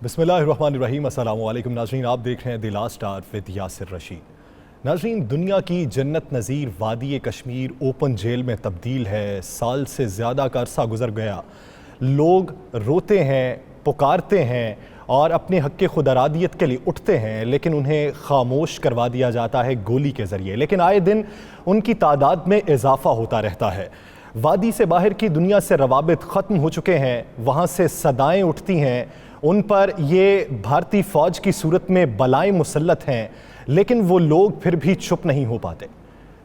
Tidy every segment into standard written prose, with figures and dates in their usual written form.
बिस्मिल्लाहिर्रहमानिर्रहीम। अस्सलाम वालेकुम नाज़रीन, आप देख रहे हैं the last hour with Yasir Rashid. नाज़रीन, दुनिया की जन्नत नज़ीर वादी कश्मीर ओपन जेल में तब्दील है। साल से ज़्यादा का अरसा गुजर गया। लोग रोते हैं, पुकारते हैं और अपने हक़ खुदरादियत के लिए उठते हैं, लेकिन उन्हें खामोश करवा दिया जाता है गोली के ज़रिए। लेकिन आए दिन उनकी तादाद में इजाफ़ा होता रहता है। वादी से बाहर की दुनिया से रवाबित ख़त्म हो चुके हैं। वहाँ से सदाएँ उठती हैं, उन पर ये भारतीय फ़ौज की सूरत में बलाएं मुसल्लत हैं, लेकिन वो लोग फिर भी चुप नहीं हो पाते।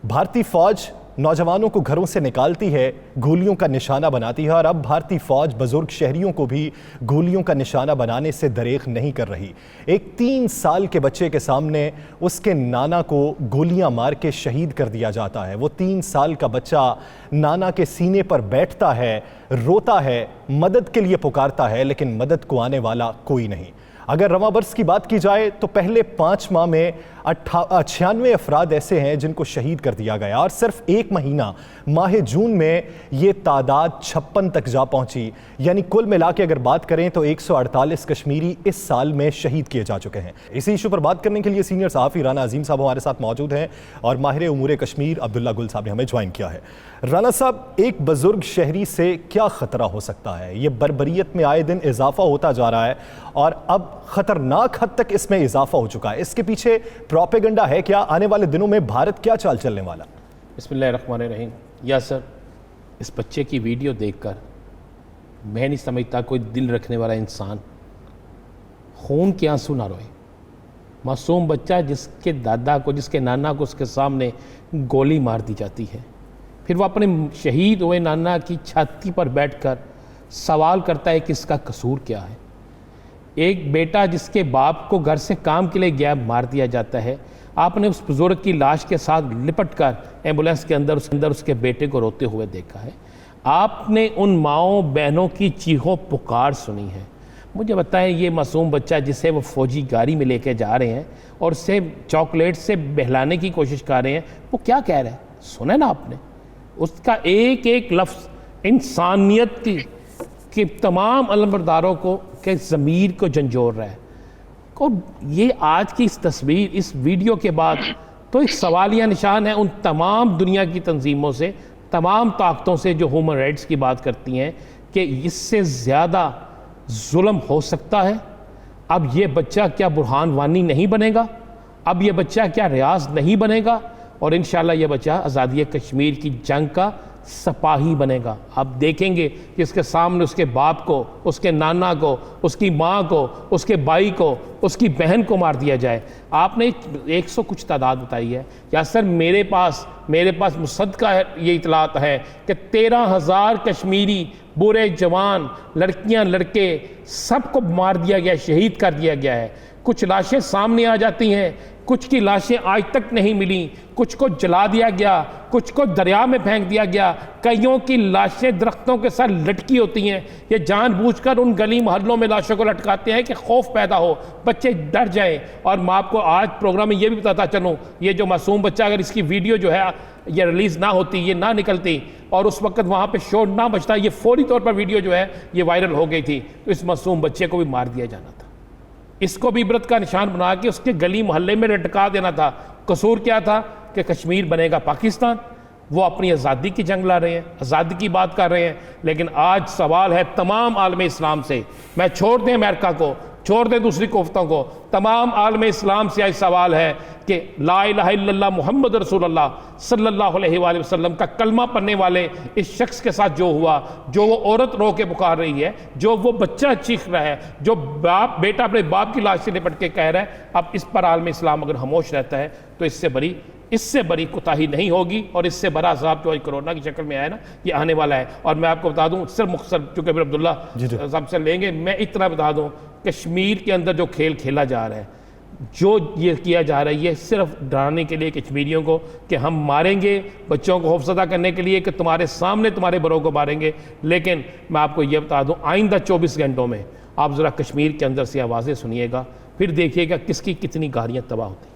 भारतीय फ़ौज नौजवानों को घरों से निकालती है, गोलियों का निशाना बनाती है, और अब भारतीय फ़ौज बुजुर्ग शहरियों को भी गोलियों का निशाना बनाने से दरेख नहीं कर रही। एक 3 साल के बच्चे के सामने उसके नाना को गोलियां मार के शहीद कर दिया जाता है। वो 3 साल का बच्चा नाना के सीने पर बैठता है, रोता है, मदद के लिए पुकारता है, लेकिन मदद को आने वाला कोई नहीं। अगर रवां बरस की बात की जाए तो पहले 5 माह में 96 अफराद ऐसे हैं जिनको शहीद कर दिया गया, और सिर्फ 1 महीना माह जून में ये तादाद 56 तक जा पहुंची। यानी कुल मिला के अगर बात करें तो 148 कश्मीरी इस साल में शहीद किए जा चुके हैं। इसी इशू पर बात करने के लिए सीनियर सहाफ़ी राना अजीम साहब हमारे साथ मौजूद हैं, और माहिर उमूर कश्मीर अब्दुल्ला गुल साहब ने हमें ज्वाइन किया है। राना साहब, एक बुजुर्ग शहरी से क्या ख़तरा हो सकता है? ये बर्बरियत में आए दिन इजाफा होता जा रहा है और अब ख़तरनाक हद तक इसमें इजाफा हो चुका है। इसके पीछे प्रोपेगेंडा है क्या? आने वाले दिनों में भारत क्या चाल चलने वाला? बिस्मिल्लाहिर्रहमानिर्रहीम। या सर, इस बच्चे की वीडियो देखकर मैं नहीं समझता कोई दिल रखने वाला इंसान खून के आंसू ना रोए। मासूम बच्चा जिसके दादा को, जिसके नाना को उसके सामने गोली मार दी जाती है, फिर वो अपने शहीद हुए नाना की छाती पर बैठकर सवाल करता है कि इसका कसूर क्या है। एक बेटा जिसके बाप को घर से काम के लिए गया मार दिया जाता है। आपने उस बुजुर्ग की लाश के साथ लिपट कर एम्बुलेंस के अंदर उसके बेटे को रोते हुए देखा है। आपने उन माओं बहनों की चीखों पुकार सुनी है। मुझे बताएं, ये मासूम बच्चा जिसे वो फौजी गाड़ी में लेके जा रहे हैं और उसे चॉकलेट से बहलाने की कोशिश कर रहे हैं, वो क्या कह रहा है? सुने ना आपने? उसका एक एक लफ्ज़ इंसानियत की तमाम अलमबरदारों को के ज़मीर को झंझोड़ रहा है। और ये आज की इस तस्वीर, इस वीडियो के बाद तो एक सवालिया निशान है उन तमाम दुनिया की तंजीमों से, तमाम ताकतों से जो ह्यूमन राइट्स की बात करती हैं कि इससे ज़्यादा जुल्म हो सकता है। अब ये बच्चा क्या बुरहान वानी नहीं बनेगा? अब ये बच्चा क्या रियाज नहीं बनेगा? और इंशाल्लाह ये बच्चा आज़ादी कश्मीर की जंग का सिपाही बनेगा। आप देखेंगे कि इसके सामने उसके बाप को, उसके नाना को, उसकी माँ को, उसके भाई को, उसकी बहन को मार दिया जाए। आपने 100 कुछ तादाद बताई है। या सर, मेरे पास मुसद्दका ये इतलात है कि 13,000 कश्मीरी बुरे जवान, लड़कियां, लड़के सबको मार दिया गया, शहीद कर दिया गया है। कुछ लाशें सामने आ जाती हैं, कुछ की लाशें आज तक नहीं मिली, कुछ को जला दिया गया, कुछ को दरिया में फेंक दिया गया, कईयों की लाशें दरख्तों के साथ लटकी होती हैं। ये जानबूझकर उन गली मोहल्लों में लाशों को लटकाते हैं कि खौफ पैदा हो, बच्चे डर जाएं। और मैं आपको आज प्रोग्राम में ये भी बताता चलूँ, ये जो मासूम बच्चा, अगर इसकी वीडियो जो है ये रिलीज़ ना होती, ये ना निकलती और उस वक्त वहाँ पे शोर ना बचता, ये फौरी तौर पर वीडियो जो है ये वायरल हो गई थी, तो इस मासूम बच्चे को भी मार दिया जाना था। इसको भी इबरत का निशान बना के उसके गली मोहल्ले में लटका देना था। कसूर क्या था कि कश्मीर बनेगा पाकिस्तान। वो अपनी आज़ादी की जंग लड़ रहे हैं, आज़ादी की बात कर रहे हैं। लेकिन आज सवाल है तमाम आलम इस्लाम से, मैं छोड़ दें अमेरिका को, छोड़ दें दूसरी कोफ्तों को, तमाम आलम इस्लाम से आज सवाल है कि ला इलाहा इल्लल्लाह मुहम्मद रसूलुल्लाह सल्लल्लाहु अलैहि वसल्लम का कलमा पढ़ने वाले इस शख्स के साथ जो हुआ, जो वो औरत रो के पुकार रही है, जो वो बच्चा चीख रहा है, जो बेटा अपने बाप की लाश से लिपट के कह रहा है, अब इस पर आलम इस्लाम अगर खामोश रहता है तो इससे बड़ी कोताही नहीं होगी। और इससे बड़ा अज़ाब जो कोरोना की शक्ल में आया ना, ये आने वाला है। और मैं आपको बता दूं, सिर्फ मुख्तसर, चूँकि फिर अब्दुल्ला साहब से लेंगे, मैं इतना बता दूं, कश्मीर के अंदर जो खेल खेला जा रहा है, जो ये किया जा रहा है, ये सिर्फ डराने के लिए कश्मीरियों को कि हम मारेंगे, बच्चों को खौफजदा करने के लिए कि तुम्हारे सामने तुम्हारे बड़ों को मारेंगे। लेकिन मैं आपको ये बता दूं, आइंदा 24 घंटों में आप ज़रा कश्मीर के अंदर से आवाज़ें सुनिएगा, फिर देखिएगा किसकी कितनी गाड़ियाँ तबाह होती।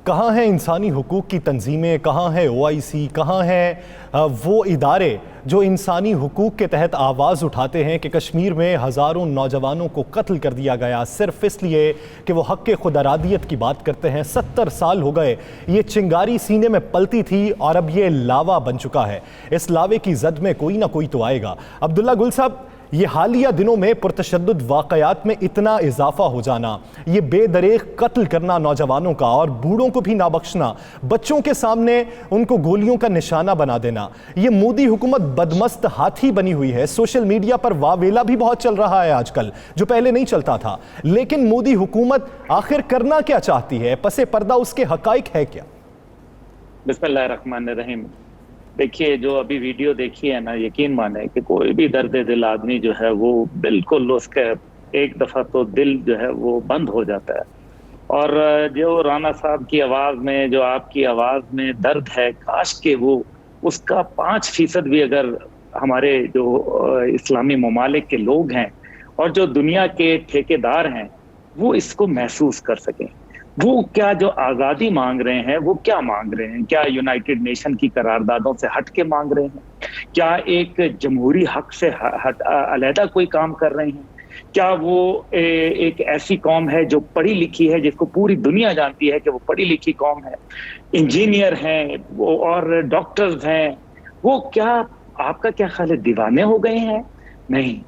कहाँ हैं इंसानी हुकूक की तंजीमें, कहाँ है OIC, कहाँ हैं वो इदारे जो इंसानी हुकूक के तहत आवाज़ उठाते हैं कि कश्मीर में हज़ारों नौजवानों को कत्ल कर दिया गया सिर्फ इसलिए कि वो हक़ खुदरादियत की बात करते हैं। 70 साल हो गए ये चिंगारी सीने में पलती थी और अब ये लावा बन चुका है। इस लावे की जद में कोई ना कोई तो आएगा। अब्दुल्ला गुल साहब, ये हालिया दिनों में पुरतशद्दुद वाक़यात में इतना इजाफा हो जाना, ये बेदरेग कत्ल करना नौजवानों का और बूढ़ों को भी ना बख्शना, बच्चों के सामने उनको गोलियों का निशाना बना देना, ये मोदी हुकूमत बदमस्त हाथी बनी हुई है। सोशल मीडिया पर वावेला भी बहुत चल रहा है आजकल, जो पहले नहीं चलता था। लेकिन मोदी हुकूमत आखिर करना क्या चाहती है? पसे पर्दा उसके हकाइक है क्या? बिस्मिल्लाहिर्रहमानिर्रहीम। देखिए, जो अभी वीडियो देखी है ना, यकीन माने कि कोई भी दर्द दिल आदमी जो है वो बिल्कुल उसके एक दफ़ा तो दिल जो है वो बंद हो जाता है। और जो राना साहब की आवाज़ में, जो आपकी आवाज़ में दर्द है, काश के वो उसका 5% भी अगर हमारे जो इस्लामी ममालिक के लोग हैं और जो दुनिया के ठेकेदार हैं वो इसको महसूस कर सकें। वो क्या जो आज़ादी मांग रहे हैं वो क्या मांग रहे हैं? क्या यूनाइटेड नेशन की करारदादों से हट के मांग रहे हैं? क्या एक जमहूरी हक से अलहदा कोई काम कर रहे हैं? क्या वो एक ऐसी कौम है जो पढ़ी लिखी है, जिसको पूरी दुनिया जानती है कि वो पढ़ी लिखी कौम है, इंजीनियर हैं वो और डॉक्टर्स हैं, वो क्या आपका क्या ख्याल है दीवाने हो गए हैं? नहीं,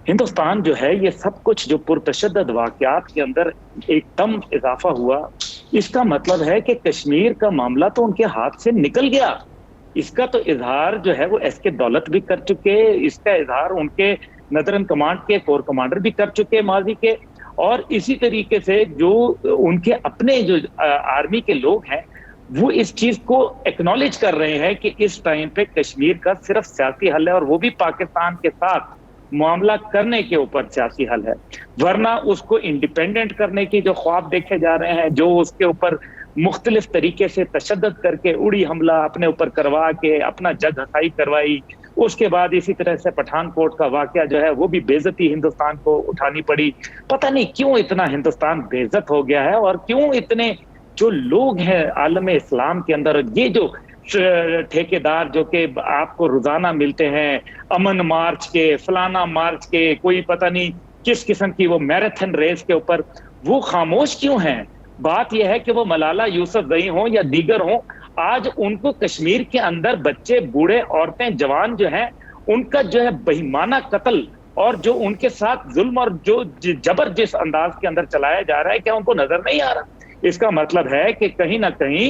हिंदुस्तान जो है ये सब कुछ जो पुरतशद्दद वाक़यात के अंदर एकदम इजाफा हुआ, इसका मतलब है कि कश्मीर का मामला तो उनके हाथ से निकल गया। इसका तो इजहार जो है वो SK दौलत भी कर चुके, इसका इजहार उनके नदरन कमांड के कोर कमांडर भी कर चुके माजी के, और इसी तरीके से जो उनके अपने जो आर्मी के लोग हैं वो इस चीज को एक्नॉलेज कर रहे हैं कि इस टाइम पे कश्मीर का सिर्फ सियासी हल है, और वो भी पाकिस्तान के साथ मामला करने के ऊपर सियासी हल है। वरना उसको इंडिपेंडेंट करने की जो ख्वाब देखे जा रहे हैं, जो उसके ऊपर मुख्तलिफ तरीके से तशद्दुद करके उड़ी हमला अपने ऊपर करवा के अपना जग हसाई करवाई, उसके बाद इसी तरह से पठानकोट का वाकया जो है वो भी बेइज्जती हिंदुस्तान को उठानी पड़ी। पता नहीं क्यों इतना हिंदुस्तान बेइज्जत हो गया है, और क्यों इतने जो लोग हैं आलम इस्लाम के अंदर, ये जो ठेकेदार जो कि आपको रोजाना मिलते हैं, अमन मार्च के, फलाना मार्च के, कोई पता नहीं किस किस्म की वो मैराथन रेस के ऊपर, वो खामोश क्यों हैं? बात यह है कि वो मलाला यूसुफजई हो या दीगर हो, आज उनको कश्मीर के अंदर बच्चे, बूढ़े, औरतें, जवान जो हैं उनका जो है बेईमाना कत्ल और जो उनके साथ जुल्म और जो जबर जिस अंदाज के अंदर चलाया जा रहा है, क्या उनको नजर नहीं आ रहा? इसका मतलब है कि कहीं ना कहीं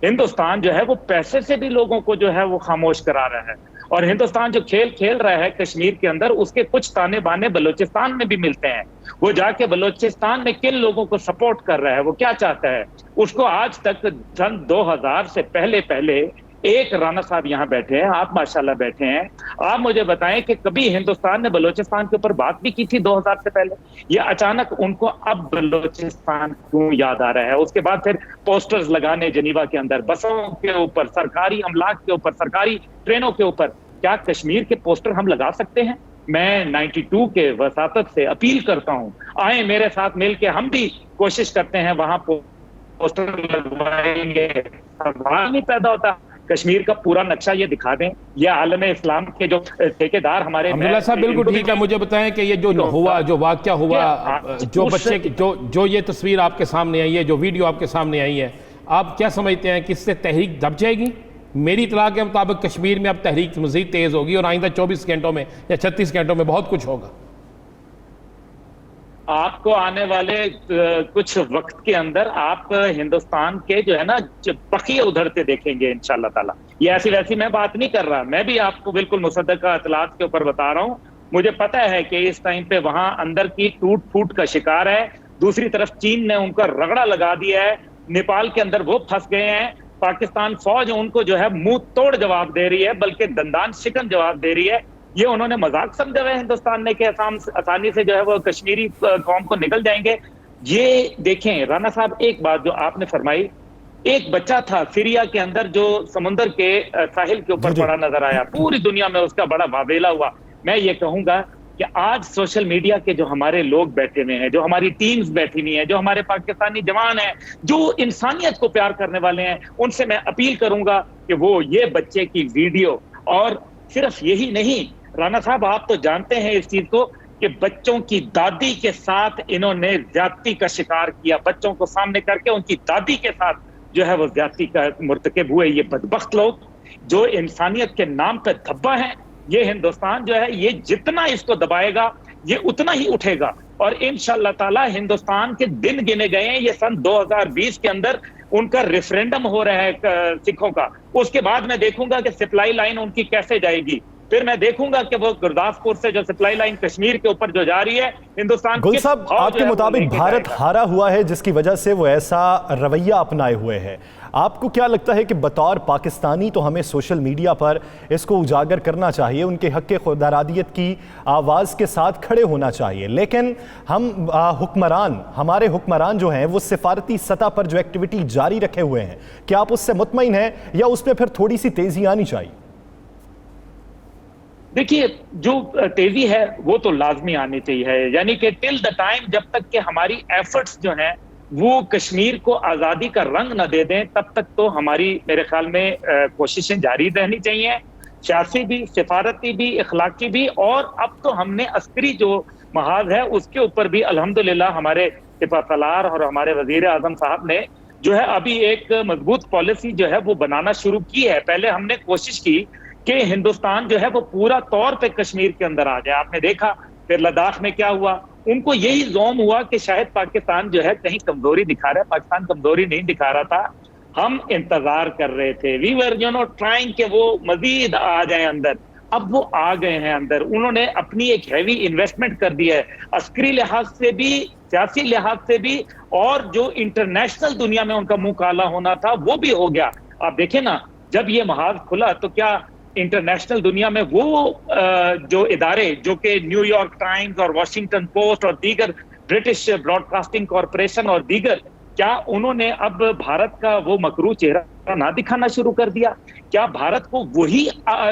हिंदुस्तान जो है वो पैसे से भी लोगों को जो है वो खामोश करा रहा है। और हिंदुस्तान जो खेल खेल रहा है कश्मीर के अंदर, उसके कुछ ताने बाने बलूचिस्तान में भी मिलते हैं। वो जाके बलूचिस्तान में किन लोगों को सपोर्ट कर रहा है, वो क्या चाहता है, उसको आज तक सन 2000 से पहले एक राना साहब यहाँ बैठे हैं, आप माशाल्लाह बैठे हैं, आप मुझे बताएं कि कभी हिंदुस्तान ने बलूचिस्तान के ऊपर बात भी की थी 2000 से पहले? या अचानक उनको अब बलूचिस्तान क्यों याद आ रहा है? उसके बाद फिर पोस्टर्स लगाने जनीवा के अंदर, बसों के ऊपर, सरकारी अमलाक के ऊपर, सरकारी ट्रेनों के ऊपर, क्या कश्मीर के पोस्टर हम लगा सकते हैं? मैं 92 के वसातत से अपील करता हूँ, आए मेरे साथ मिलके हम भी कोशिश करते हैं, वहां पोस्टर लगवाएंगे। सवाल नहीं पैदा होता, कश्मीर का पूरा नक्शा ये दिखा दें, ये आलम इस्लाम के जो ठेकेदार हमारे। अब्दुल्ला साहब बिल्कुल ठीक है, मुझे बताएं कि ये जो हुआ, जो वाकया हुआ, जो बच्चे की जो ये तस्वीर आपके सामने आई है, जो वीडियो आपके सामने आई है, आप क्या समझते हैं कि इससे तहरीक दब जाएगी? मेरी इतला के मुताबिक कश्मीर में अब तहरीक मजीद तेज होगी और आइंदा 24 घंटों में या 36 घंटों में बहुत कुछ होगा। आपको आने वाले कुछ वक्त के अंदर आप हिंदुस्तान के जो है ना बखिए उधरते देखेंगे इंशाल्लाह ताला। ये ऐसी वैसी मैं बात नहीं कर रहा, मैं भी आपको बिल्कुल मुसद्दका इतलात के ऊपर बता रहा हूँ। मुझे पता है कि इस टाइम पे वहां अंदर की टूट फूट का शिकार है, दूसरी तरफ चीन ने उनका रगड़ा लगा दिया है, नेपाल के अंदर वो फंस गए हैं, पाकिस्तान फौज उनको जो है मुंह तोड़ जवाब दे रही है, बल्कि दंदान शिकन जवाब दे रही है। ये उन्होंने मजाक समझा है हिंदुस्तान ने कि आसानी से जो है वो कश्मीरी कौम को निकल जाएंगे। ये देखें राना साहब, एक बात जो आपने फरमाई, एक बच्चा था सीरिया के अंदर जो समुंदर के साहिल के ऊपर पड़ा नजर आया, पूरी दुनिया में उसका बड़ा वावेला हुआ। मैं ये कहूंगा कि आज सोशल मीडिया के जो हमारे लोग बैठे हुए हैं, जो हमारी टीम्स बैठी हुई हैं, जो हमारे पाकिस्तानी जवान हैं, जो इंसानियत को प्यार करने वाले हैं, उनसे मैं अपील करूंगा कि वो ये बच्चे की वीडियो, और सिर्फ यही नहीं, राना साहब आप तो जानते हैं इस चीज को कि बच्चों की दादी के साथ इन्होंने ज्यादती का शिकार किया, बच्चों को सामने करके उनकी दादी के साथ जो है वो ज्यादती का मुर्तकिब हुए। ये बदबख्त लोग जो इंसानियत के नाम पर धब्बा है, ये हिंदुस्तान जो है ये जितना इसको दबाएगा ये उतना ही उठेगा। और इंशाअल्लाह ताला हिंदुस्तान के दिन गिने गए हैं। ये सन 2020 के अंदर उनका रेफरेंडम हो रहा है सिखों का, उसके बाद मैं देखूंगा कि सप्लाई लाइन उनकी कैसे जाएगी, फिर मैं देखूंगा कि वो गुरदासपुर से जो सप्लाई लाइन कश्मीर के ऊपर जो जा रही है, हिंदुस्तान गुल साहब आपके मुताबिक भारत हारा हुआ है जिसकी वजह से वो ऐसा रवैया अपनाए हुए है। आपको क्या लगता है कि बतौर पाकिस्तानी तो हमें सोशल मीडिया पर इसको उजागर करना चाहिए, उनके हक़ खुदरादियत की आवाज़ के साथ खड़े होना चाहिए, लेकिन हम हुक्मरान, हमारे हुक्मरान जो हैं वो सिफारती सतह पर जो एक्टिविटी जारी रखे हुए हैं, क्या आप उससे मुतमईन हैं या उसमें फिर थोड़ी सी तेज़ी आनी चाहिए? देखिए, जो तेजी है वो तो लाजमी आनी चाहिए, यानी कि टिल द टाइम जब तक कि हमारी एफर्ट्स जो हैं वो कश्मीर को आज़ादी का रंग न दे दें, तब तक तो हमारी मेरे ख्याल में कोशिशें जारी रहनी चाहिए, सियासी भी, सिफारती भी, इखलाकी भी। और अब तो हमने अस्करी जो महाज है उसके ऊपर भी अल्हम्दुलिल्लाह हमारे सिपह सलार और हमारे वजीर आजम साहब ने जो है अभी एक मजबूत पॉलिसी जो है वो बनाना शुरू की है। पहले हमने कोशिश की कि हिंदुस्तान जो है वो पूरा तौर पे कश्मीर के अंदर आ जाए, आपने देखा फिर लद्दाख में क्या हुआ, उनको यही जोम हुआ कि शायद पाकिस्तान जो है कहीं कमजोरी दिखा रहा है। पाकिस्तान कमजोरी नहीं दिखा रहा था, हम इंतजार कर रहे थे, वी वर ट्राइंग के वो मजीद आ जाए अंदर। अब वो आ गए हैं अंदर, उन्होंने अपनी एक हैवी इन्वेस्टमेंट कर दी है, अस्करी लिहाज से भी, सियासी लिहाज से भी, और जो इंटरनेशनल दुनिया में उनका मुंह काला होना था वो भी हो गया। आप देखें ना, जब ये महाज खुला तो क्या इंटरनेशनल दुनिया में वो जो इदारे जो कि न्यूयॉर्क टाइम्स और वॉशिंगटन पोस्ट और दीगर ब्रिटिश ब्रॉडकास्टिंग कॉरपोरेशन और दीगर, क्या उन्होंने अब भारत का वो मकरू चेहरा ना दिखाना शुरू कर दिया? क्या भारत को वही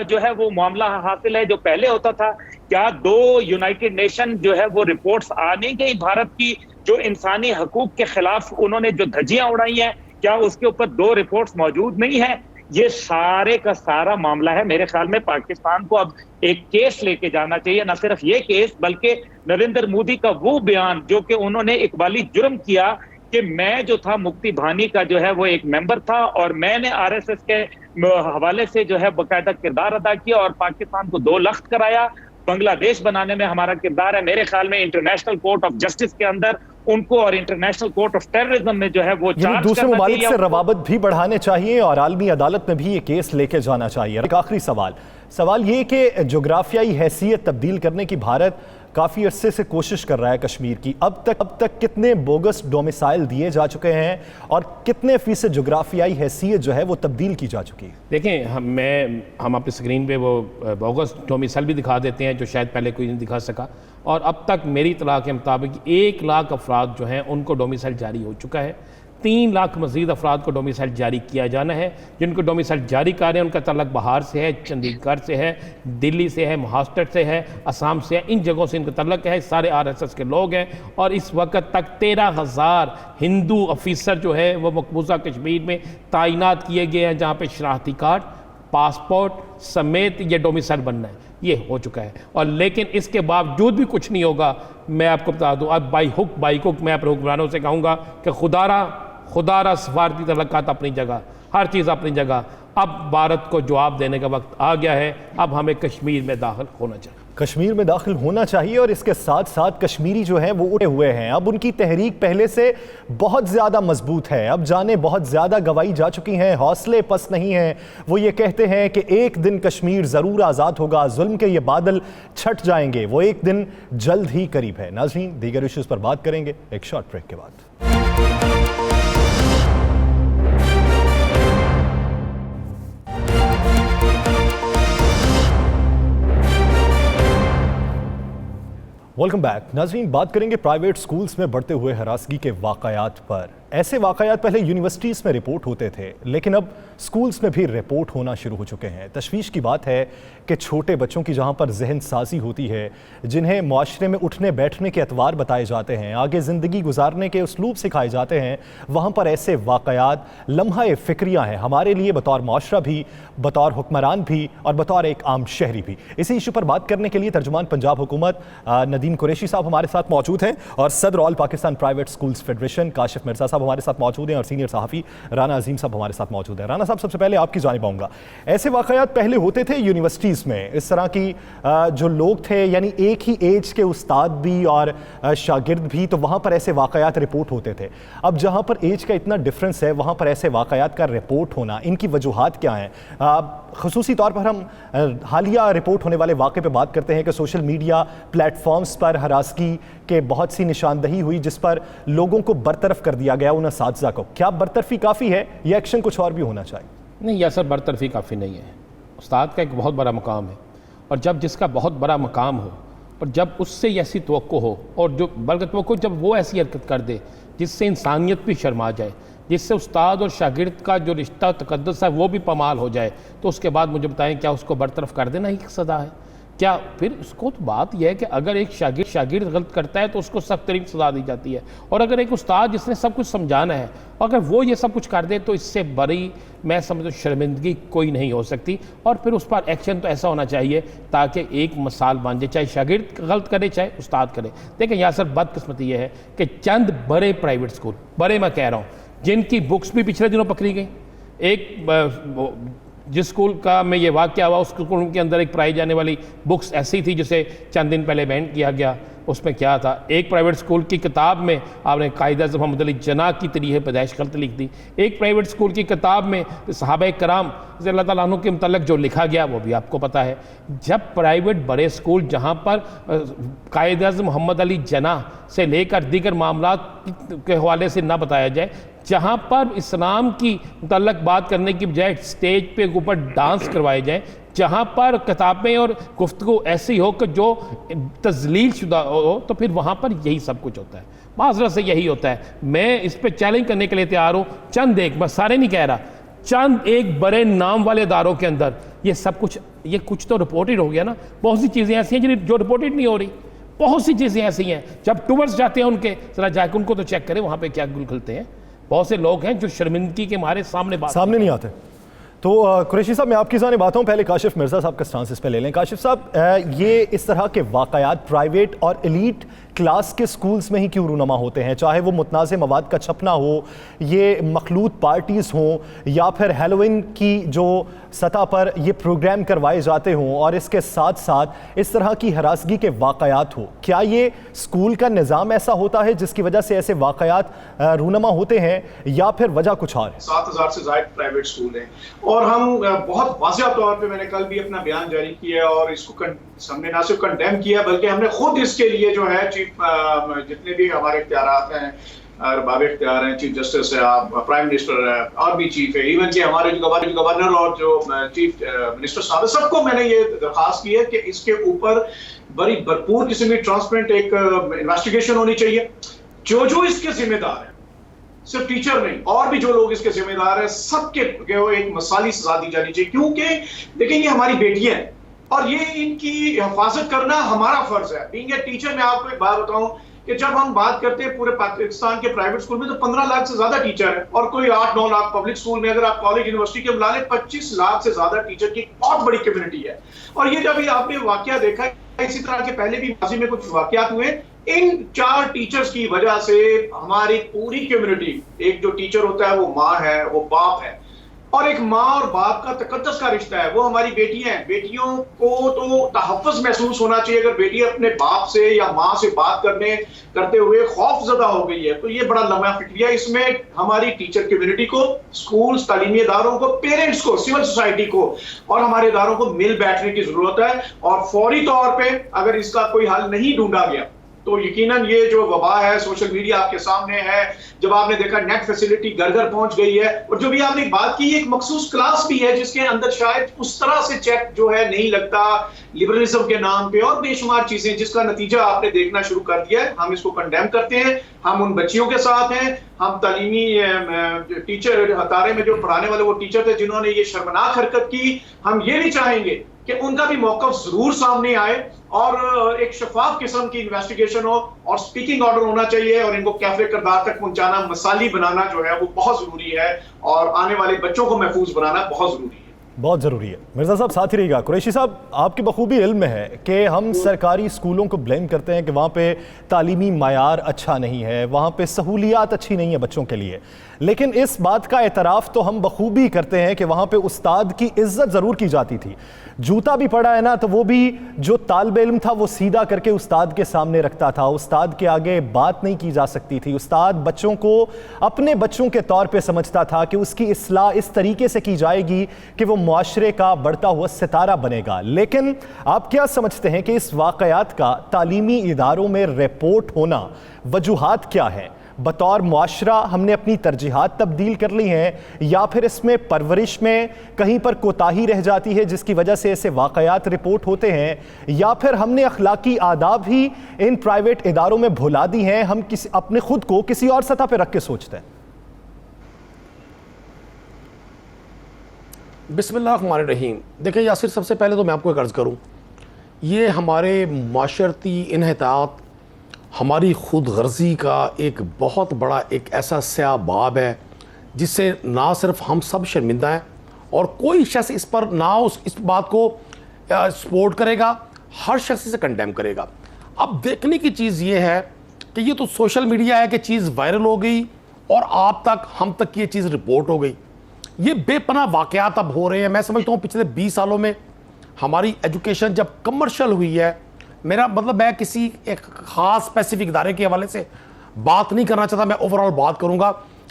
जो है वो मामला हासिल है जो पहले होता था? क्या 2 यूनाइटेड नेशन जो है वो रिपोर्ट्स आ नहीं गई भारत की जो इंसानी हकूक के खिलाफ उन्होंने जो धज्जियां उड़ाई हैं, क्या उसके ऊपर 2 रिपोर्ट्स मौजूद नहीं है? ये सारे का सारा मामला है। मेरे ख्याल में पाकिस्तान को अब एक केस लेके जाना चाहिए, ना सिर्फ ये केस बल्कि नरेंद्र मोदी का वो बयान जो कि उन्होंने इकबाली जुर्म किया कि मैं जो था मुक्ति बाहिनी का जो है वो एक मेंबर था और मैंने आरएसएस के हवाले से जो है बाकायदा किरदार अदा किया और पाकिस्तान को 2 लख्त कराया। बांग्लादेश बनाने में हमारा किरदार है। मेरे ख्याल में इंटरनेशनल कोर्ट ऑफ जस्टिस के अंदर उनको और इंटरनेशनल कोर्ट ऑफ टेररिज्म में जो है वो चार्ज दूसरे ममालिक से रवाबत भी बढ़ाने चाहिए और आलमी अदालत में भी ये केस लेके जाना चाहिए। एक आखिरी सवाल ये कि जोग्राफियाई हैसियत तब्दील करने की भारत काफ़ी अरसे से कोशिश कर रहा है कश्मीर की, अब तक कितने बोगस डोमिसाइल दिए जा चुके हैं और कितने फीसद जोग्राफियाई हैसियत जो है वो तब्दील की जा चुकी है? देखें, हम अपनी स्क्रीन पे वो बोगस डोमिसाइल भी दिखा देते हैं जो शायद पहले कोई नहीं दिखा सका, और अब तक मेरी इत्तला के मुताबिक 1 लाख अफराद जो हैं उनको डोमिसाइल जारी हो चुका है। 3 लाख मज़ीद अफराद को डोमिसाइल जारी किया जाना है। जिनको डोमिसाइल जारी कर रहे हैं उनका तल्लक बाहर से है, चंडीगढ़ से है, दिल्ली से है, महाराष्ट्र से है, असम से है, इन जगहों से इनका तल्लक है। सारे आरएसएस के लोग हैं और इस वक्त तक 13,000 हिंदू ऑफिसर जो है वो मकबूजा कश्मीर में तैनात किए गए हैं, जहाँ पे शनाख्ती कार्ड, पासपोर्ट समेत ये डोमिसाइल बनना है, ये हो चुका है। और लेकिन इसके बावजूद भी कुछ नहीं होगा। मैं आपको बता दूं, अब बाई हुक मैं अपने हुक्मरानों से कहूँगा कि खुदारा सफारती तल्लुकात अपनी जगह, हर चीज़ अपनी जगह। अब भारत को जवाब देने का वक्त आ गया है। अब हमें कश्मीर में दाखिल होना चाहिए, कश्मीर में दाखिल होना चाहिए और इसके साथ साथ कश्मीरी जो हैं वो उठे हुए हैं। अब उनकी तहरीक पहले से बहुत ज़्यादा मजबूत है, अब जाने बहुत ज़्यादा गवाई जा चुकी हैं, हौसले पस्त नहीं हैं। वो ये कहते हैं कि एक दिन कश्मीर ज़रूर आज़ाद होगा, जुल्म के ये बादल छट जाएंगे, वो एक दिन जल्द ही करीब है। नाज़रीन, दीगर इश्यूज़ पर बात करेंगे एक शॉर्ट ब्रेक के बाद। Welcome back. नाज़रीन, बात करेंगे प्राइवेट स्कूल्स में बढ़ते हुए हरासगी के वाक़यात पर। ऐसे वाक़यात पहले यूनिवर्सिटीज़ में रिपोर्ट होते थे, लेकिन अब स्कूल्स में भी रिपोर्ट होना शुरू हो चुके हैं। तशवीश की बात है कि छोटे बच्चों की जहां पर जहन साजी होती है, जिन्हें माशरे में उठने बैठने के अतवार बताए जाते हैं, आगे ज़िंदगी गुजारने के उसलूब सिखाए जाते हैं, वहाँ पर ऐसे वाक़यात लम्हा फ़िक्रियाँ हैं हमारे लिए बतौर माशरा भी, बतौर हुक्मरान भी और बतौर एक आम शहरी भी। इसी इशू पर बात करने के लिए तर्जुमान पंजाब हुकूमत नदीम कुरैशी साहब हमारे साथ मौजूद हैं और सदर all Pakistan private schools federation Kashif Mirza साहब हमारे साथ मौजूद हैं और सीनियर सहाफ़ी राना अजीम साहब हमारे साथ मौजूद हैं। राना साहब, सबसे पहले आपकी जानिब आऊँगा। ऐसे वाक़यात पहले होते थे यूनिवर्सिटीज़ में, इस तरह की जो लोग थे यानी एक ही एज के उस्ताद भी और शागिर्द भी, तो वहाँ पर ऐसे वाक़यात रिपोर्ट होते थे। अब जहाँ पर एज का इतना डिफरेंस है, वहाँ पर ऐसे वाक़यात का रिपोर्ट होना, इनकी वजूहात क्या हैं? ख़ुसूसी तौर पर हम हालिया रिपोर्ट होने वाले वाक़े पे बात करते हैं कि सोशल मीडिया प्लेटफॉर्म्स पर हरासगी के बहुत सी निशानदही हुई, जिस पर लोगों को बरतरफ कर दिया गया, उन असातिज़ा को। क्या बरतरफी काफ़ी है या एक्शन कुछ और भी होना चाहिए? नहीं, यह सर बरतरफी काफ़ी नहीं है। उस्ताद का एक बहुत बड़ा मकाम है, और जब जिसका बहुत बड़ा मकाम हो और जब उससे ऐसी तवक्को हो, और जो बल्कि तवक्को जब वो ऐसी हरकत कर दे जिससे इंसानियत भी शर्मा जाए, जिससे उस्ताद और शागिर्द का जो रिश्ता तकद्दुस है वो भी पमाल हो जाए, तो उसके बाद मुझे बताएं क्या उसको बरतरफ कर देना ही एक सज़ा है? क्या फिर उसको तो बात यह है कि अगर एक शागिर्द गलत करता है तो उसको सख्त तरीन सज़ा दी जाती है, और अगर एक उस्ताद जिसने सब कुछ समझाना है अगर वो ये सब कुछ कर दे तो इससे बड़ी मैं समझता शर्मिंदगी कोई नहीं हो सकती। और फिर उस पर एक्शन तो ऐसा होना चाहिए ताकि एक मिसाल बन जाए, चाहे शागिर्द गलत करे चाहे उस्ताद करे। देखें यहाँ सर बदकिस्मती ये है कि चंद बड़े प्राइवेट स्कूल, बड़े मैं कह रहा हूँ, जिनकी बुक्स भी पिछले दिनों पकड़ी गई, एक जिस स्कूल का में ये वाक़या हुआ उस स्कूल के अंदर एक पढ़ाई जाने वाली बुक्स ऐसी थी जिसे चंद दिन पहले बैन किया गया। उसमें क्या था, एक प्राइवेट स्कूल की किताब में आपने कायद-ए-आज़म मोहम्मद अली जिन्ना की तरीक़ पैदाइश गलत लिख दी। एक प्राइवेट स्कूल की किताब में सहाबा कराम रज़ी अल्लाह तआला अन्हुम के मुतल्लिक़ जो लिखा गया वो भी आपको पता है। जब प्राइवेट बड़े स्कूल जहाँ पर कायद-ए-आज़म मोहम्मद अली जिन्ना से लेकर दीगर मामलात के हवाले से ना बताया जाए, जहाँ पर इस्लाम की मुतल्लिक़ बात करने की बजाय स्टेज पे ऊपर डांस करवाए जाएँ, जहाँ पर किताबें और गुफ्तगू ऐसी हो कि जो तज़लील शुदा हो, तो फिर वहाँ पर यही सब कुछ होता है। माज़रत से यही होता है। मैं इस पर चैलेंज करने के लिए तैयार हूँ। चंद एक, मैं सारे नहीं कह रहा, चंद एक बड़े नाम वाले इदारों के अंदर ये सब कुछ, ये कुछ तो रिपोर्टेड हो गया ना। बहुत सी चीज़ें ऐसी हैं जो रिपोर्टेड नहीं हो रही, बहुत सी चीज़ें ऐसी हैं। जब टूवर्स जाते हैं उनके, ज़रा जाकर उनको तो चेक करें वहाँ पर क्या गुल खिलते हैं। बहुत से लोग हैं जो शर्मिंदगी के मारे सामने नहीं आते। तो कुरैशी साहब, मैं आपकी जानिब आता हूँ, पहले काशिफ मिर्ज़ा साहब का स्टांस इस पे ले लें। काशिफ साहब, ये इस तरह के वाक़यात प्राइवेट और एलीट क्लास के स्कूल्स में ही क्यों रूनमा होते हैं, चाहे वो मुतनाज़ मवाद का छपना हो, ये मखलूत पार्टीज़ हों, या फिर हेलोइन की जो सतह पर ये प्रोग्राम करवाए जाते हों, और इसके साथ साथ इस तरह की हरासगी के वाक़यात हो? क्या ये स्कूल का निज़ाम ऐसा होता है जिसकी वजह से ऐसे वाक़यात रूनमा होते हैं, या फिर वजह कुछ और है? 7,000 से ज़ायद प्राइवेट स्कूल हैं, और हम बहुत वाज़ेह तौर पे, मैंने कल भी अपना बयान जारी किया और इसको हमने ना सिर्फ कंडेम किया बल्कि हमने खुद इसके लिए जो है चीफ जितने भी हमारे इख्तियारात हैं, अरबाब इख्तियार हैं, चीफ जस्टिस है, प्राइम मिनिस्टर है, और भी चीफ है, इवन कि हमारे जो गवर्नर और जो चीफ मिनिस्टर साहब, सबको मैंने ये दरख्वास्त की है कि इसके ऊपर बड़ी भरपूर किस्म की ट्रांसपेरेंट एक इन्वेस्टिगेशन होनी चाहिए। जो इसके जिम्मेदार है, सिर्फ टीचर नहीं, और भी जो लोग इसके जिम्मेदार हैं, सबके एक मिसाली सजा दी जानी चाहिए। क्योंकि देखिए, ये हमारी बेटियां हैं और ये इनकी हिफाजत करना हमारा फर्ज है। बीइंग ए टीचर, मैं आपको एक बात बताऊं कि जब हम बात करते हैं पूरे पाकिस्तान के प्राइवेट स्कूल में, तो 15 लाख से ज्यादा टीचर है, और कोई 8-9 लाख पब्लिक स्कूल में, अगर आप कॉलेज यूनिवर्सिटी के मिला लें, 25 लाख से ज्यादा टीचर की बहुत बड़ी कम्युनिटी है। और ये जब आपने वाकया देखा है, इसी तरह के पहले भी माजी में कुछ वाकयात हुए, इन 4 टीचर्स की वजह से हमारी पूरी कम्युनिटी, एक जो टीचर होता है वो माँ है, वो बाप है, और एक माँ और बाप का तकद्दस का रिश्ता है, वो हमारी बेटियां हैं। बेटियों को तो तहफ़्फ़ुज़ महसूस होना चाहिए। अगर बेटी अपने बाप से या माँ से बात करते हुए खौफज़दा हो गई है, तो ये बड़ा लम्हा फिक्रिया। इसमें हमारी टीचर कम्युनिटी को, स्कूल्स, तालीमी इदारों को, पेरेंट्स को, सिविल सोसाइटी को और हमारे इदारों को मिल बैठने की जरूरत है। और फौरी तौर पर अगर इसका कोई हल नहीं ढूंढा गया तो यकीनन ये जो वबा है, सोशल मीडिया आपके सामने है, जब आपने देखा नेट फैसिलिटी घर घर पहुंच गई है, और जो भी आपने बात की एक मखसूस क्लास भी है जिसके अंदर शायद उस तरह से चेक जो है नहीं लगता लिबरलिज्म के नाम पे, और बेशुमार चीजें जिसका नतीजा आपने देखना शुरू कर दिया है। हम इसको कंडेम करते हैं, हम उन बच्चियों के साथ हैं, हम तालीमी टीचर हतारे में जो पढ़ाने वाले वो टीचर थे जिन्होंने ये शर्मनाक हरकत की, हम ये भी चाहेंगे कि उनका भी मौक़िफ़ जरूर सामने आए और एक शफाफ किस्म की इन्वेस्टिगेशन हो और स्पीकिंग ऑर्डर होना चाहिए, और इनको कैफे किरदार तक पहुंचाना, मसाली बनाना जो है वो बहुत जरूरी है, और आने वाले बच्चों को महफूज बनाना बहुत जरूरी है। बहुत ज़रूरी है। मिर्ज़ा साहब साथ ही रहिएगा। कुरैशी साहब, आपके बखूबी इल्म में है कि हम सरकारी स्कूलों को ब्लेम करते हैं कि वहाँ पे तालीमी मायार अच्छा नहीं है, वहाँ पे सहूलियात अच्छी नहीं है बच्चों के लिए, लेकिन इस बात का एतराफ़ तो हम बखूबी करते हैं कि वहाँ पे उस्ताद की इज़्ज़त ज़रूर की जाती थी। जूता भी पड़ा है ना तो वो भी जो तालिब इल्म था वो सीधा करके उस्ताद के सामने रखता था, उस्ताद के आगे बात नहीं की जा सकती थी। उस्ताद बच्चों को अपने बच्चों के तौर पे समझता था कि उसकी इस्लाह इस तरीके से की जाएगी कि वो मुआशरे का बढ़ता हुआ सितारा बनेगा। लेकिन आप क्या समझते हैं कि इस वाक़यात का तालीमी इदारों में रिपोर्ट होना वजूहात क्या है? बतौर मुआशरा हमने अपनी तरजीहात तब्दील कर ली हैं, या फिर इसमें परवरिश में कहीं पर कोताही रह जाती है जिसकी वजह से ऐसे वाक़यात रिपोर्ट होते हैं, या फिर हमने अखलाकी आदाब ही इन प्राइवेट इदारों में भुला दी हैं, हम किसी अपने खुद को किसी और सतह पर रख के सोचते हैं? बिस्मिल्लाहिर्रहमानिर्रहीम। देखिए यासिर, सबसे पहले तो मैं आपको एक अर्ज़ करूँ, ये हमारे माशरती इन्हितात, हमारी खुद गर्जी का एक बहुत बड़ा एक ऐसा स्याह बाब है जिससे ना सिर्फ हम सब शर्मिंदा हैं और कोई शख्स इस पर ना इस बात को सपोर्ट करेगा, हर शख्स इसे कंडेम करेगा। अब देखने की चीज़ ये है कि ये तो सोशल मीडिया है कि चीज़ वायरल हो गई और आप तक, हम तक ये चीज़ रिपोर्ट हो गई। ये बेपनाह वाक़यात अब हो रहे हैं। मैं समझता हूँ पिछले 20 सालों में हमारी एजुकेशन जब कमर्शियल हुई है, मेरा मतलब मैं किसी एक ख़ास स्पेसिफिक इदारे के हवाले से बात नहीं करना चाहता, मैं ओवरऑल बात करूँगा।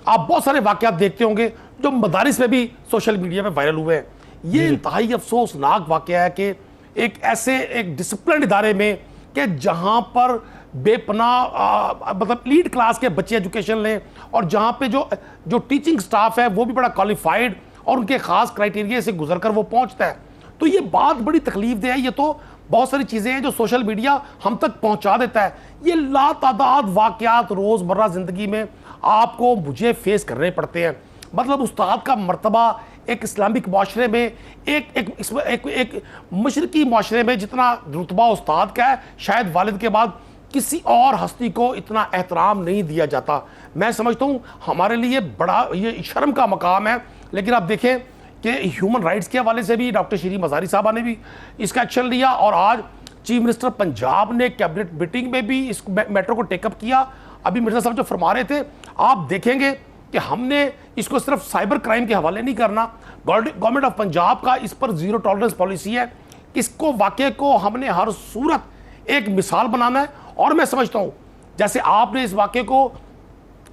आप बहुत सारे वाक़यात देखते होंगे जो मदारिस में भी सोशल मीडिया में वायरल हुए हैं। ये इंतहाई अफसोसनाक वाक़या है कि एक ऐसे एक डिसिप्लिन इदारे में कि जहाँ पर बेपनाह मतलब लीड क्लास के बच्चे एजुकेशन लें और जहाँ पे जो टीचिंग स्टाफ है वो भी बड़ा क्वालिफाइड और उनके ख़ास क्राइटेरिया से गुजर कर वो पहुँचता है, तो ये बात बड़ी तकलीफ़देह है। ये तो बहुत सारी चीज़ें हैं जो सोशल मीडिया हम तक पहुंचा देता है। ये लातादाद वाक़यात रोज़मर्रा ज़िंदगी में आपको मुझे फेस करने पड़ते हैं। मतलब उस्ताद का मर्तबा एक इस्लामिक माशरे में, एक मशरकी माशरे में जितना रुतबा उस्ताद का है, शायद वालिद के बाद किसी और हस्ती को इतना एहतराम नहीं दिया जाता। मैं समझता हूँ हमारे लिए बड़ा ये शर्म का मकाम है। लेकिन आप देखें कि ह्यूमन राइट्स के हवाले से भी डॉक्टर शीरी मज़ारी साहबा ने भी इसका एक्शन लिया और आज चीफ मिनिस्टर पंजाब ने कैबिनेट मीटिंग में भी इस मैटर को टेकअप किया। अभी मिर्ज़ा साहब जो फरमा रहे थे, आप देखेंगे कि हमने इसको सिर्फ साइबर क्राइम के हवाले नहीं करना, गवर्नमेंट ऑफ पंजाब का इस पर ज़ीरो टॉलरेंस पॉलिसी है। इसको वाक़े को हमने हर सूरत एक मिसाल बनाना है। और मैं समझता हूँ जैसे आपने इस वाक़े को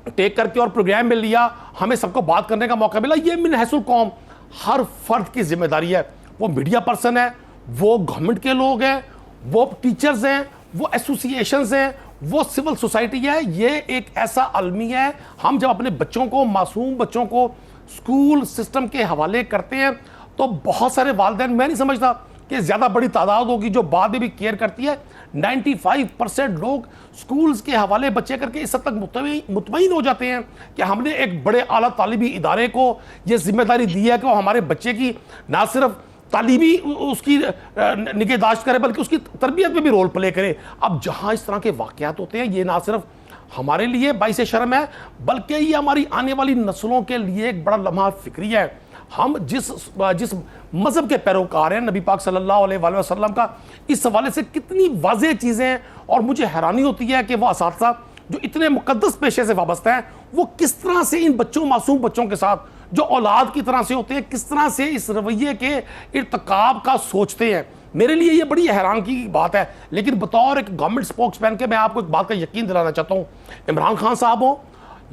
टेक करके और प्रोग्राम में लिया, हमें सबको बात करने का मौका मिला, ये मिन हैसुल कौम हर फर्द की जिम्मेदारी है। वो मीडिया पर्सन है, वो गवर्नमेंट के लोग हैं, वो टीचर्स हैं, वो एसोसिएशंस हैं, वो सिविल सोसाइटी है। ये एक ऐसा अलमिया है। हम जब अपने बच्चों को, मासूम बच्चों को स्कूल सिस्टम के हवाले करते हैं तो बहुत सारे वालिदैन, मैं नहीं समझता कि ज़्यादा बड़ी तादाद होगी जो बाद में भी केयर करती है। 95% लोग स्कूल्स के हवाले बच्चे करके इस हद तक मुतमईन हो जाते हैं कि हमने एक बड़े आला तालीमी इदारे को ये जिम्मेदारी दी है कि वो हमारे बच्चे की ना सिर्फ तालीमी उसकी निगहदाश्त करे बल्कि उसकी तरबियत में भी रोल प्ले करे। अब जहाँ इस तरह के वाक़यात होते हैं, ये ना सिर्फ हमारे लिए बाइस शर्म है बल्कि ये हमारी आने वाली नस्लों के लिए एक बड़ा लम्हा फ़िक्रिया है। हम जिस मज़हब के पैरोकार हैं, नबी पाक सल्लल्लाहु अलैहि वसल्लम का, इस हवाले से कितनी वाज़ेह चीज़ें हैं। और मुझे हैरानी होती है कि वो असातिज़ा जो इतने मुक़द्दस पेशे से वाबस्ता हैं, वो किस तरह से इन बच्चों, मासूम बच्चों के साथ जो औलाद की तरह से होते हैं, किस तरह से इस रवैये के इर्तिकाब का सोचते हैं। मेरे लिए ये बड़ी हैरान की बात है। लेकिन बतौर एक गवर्नमेंट स्पोक्समैन के मैं आपको एक बात का यकीन दिलाना चाहता हूँ, इमरान खान साहब हो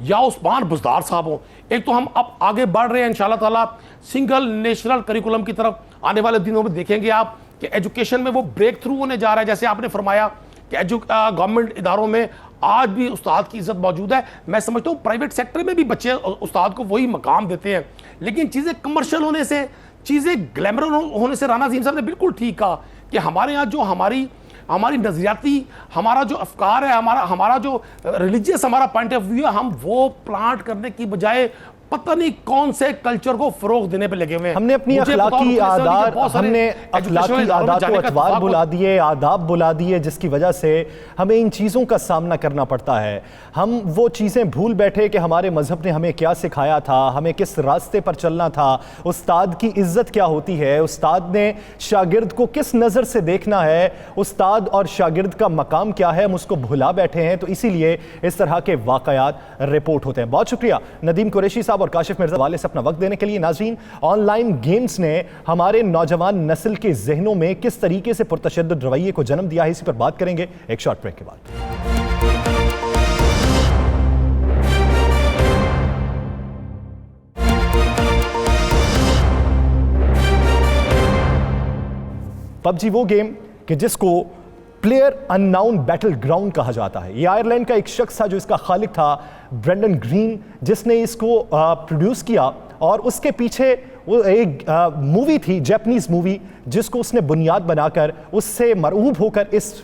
या उस्मान बुज़दार साहब हो, एक तो हम अब आगे बढ़ रहे हैं इंशाअल्लाह ताला सिंगल नेशनल करिकुलम की तरफ। आने वाले दिनों में देखेंगे आप कि एजुकेशन में वो ब्रेक थ्रू होने जा रहा है। जैसे आपने फरमाया कि गवर्नमेंट इदारों में आज भी उस्ताद की इज्जत मौजूद है। मैं समझता हूँ प्राइवेट सेक्टर में भी बच्चे उस्ताद को वही मकाम देते हैं, लेकिन चीज़ें कमर्शियल होने से, चीज़ें ग्लैमर होने से, राना अजीम साहब ने बिल्कुल ठीक कहा कि हमारे यहाँ जो हमारी नजरियाती, हमारा जो अफकार है, हमारा जो रिलीजियस हमारा पॉइंट ऑफ व्यू है, हम वो प्लांट करने की बजाय पता नहीं कौन से कल्चर को फरोग देने पे लगे हुए हैं। हमने अपनी अखलाकी आदात को अतवार बुला दिए, आदाब बुला दिए, जिसकी वजह से हमें इन चीज़ों का सामना करना पड़ता है। हम वो चीज़ें भूल बैठे कि हमारे मजहब ने हमें क्या सिखाया था, हमें किस रास्ते पर चलना था, उस्ताद की इज्जत क्या होती है, उस्ताद ने शागिर्द को किस नज़र से देखना है, उस्ताद और शागिर्द का मकाम क्या है, हम उसको भुला बैठे हैं। तो इसीलिए इस तरह के वाक़यात रिपोर्ट होते हैं। बहुत शुक्रिया नदीम कुरैशी साहब और काशिफ मिर्जा वाले से अपना वक्त देने के लिए। नाज़रीन, ऑनलाइन गेम्स ने हमारे नौजवान नस्ल के जहनों में किस तरीके से पुरतशद्दुद रवैये को जन्म दिया है, इसी पर बात करेंगे एक शॉर्ट ब्रेक के बाद। पबजी वो गेम कि जिसको प्लेयर अननाउन बैटल ग्राउंड कहा जाता है। ये आयरलैंड का एक शख्स था जो इसका खालिक था, ब्रेंडन ग्रीन, जिसने इसको प्रोड्यूस किया और उसके पीछे वो एक मूवी थी, जापानीज मूवी, जिसको उसने बुनियाद बनाकर उससे मरऊब होकर इस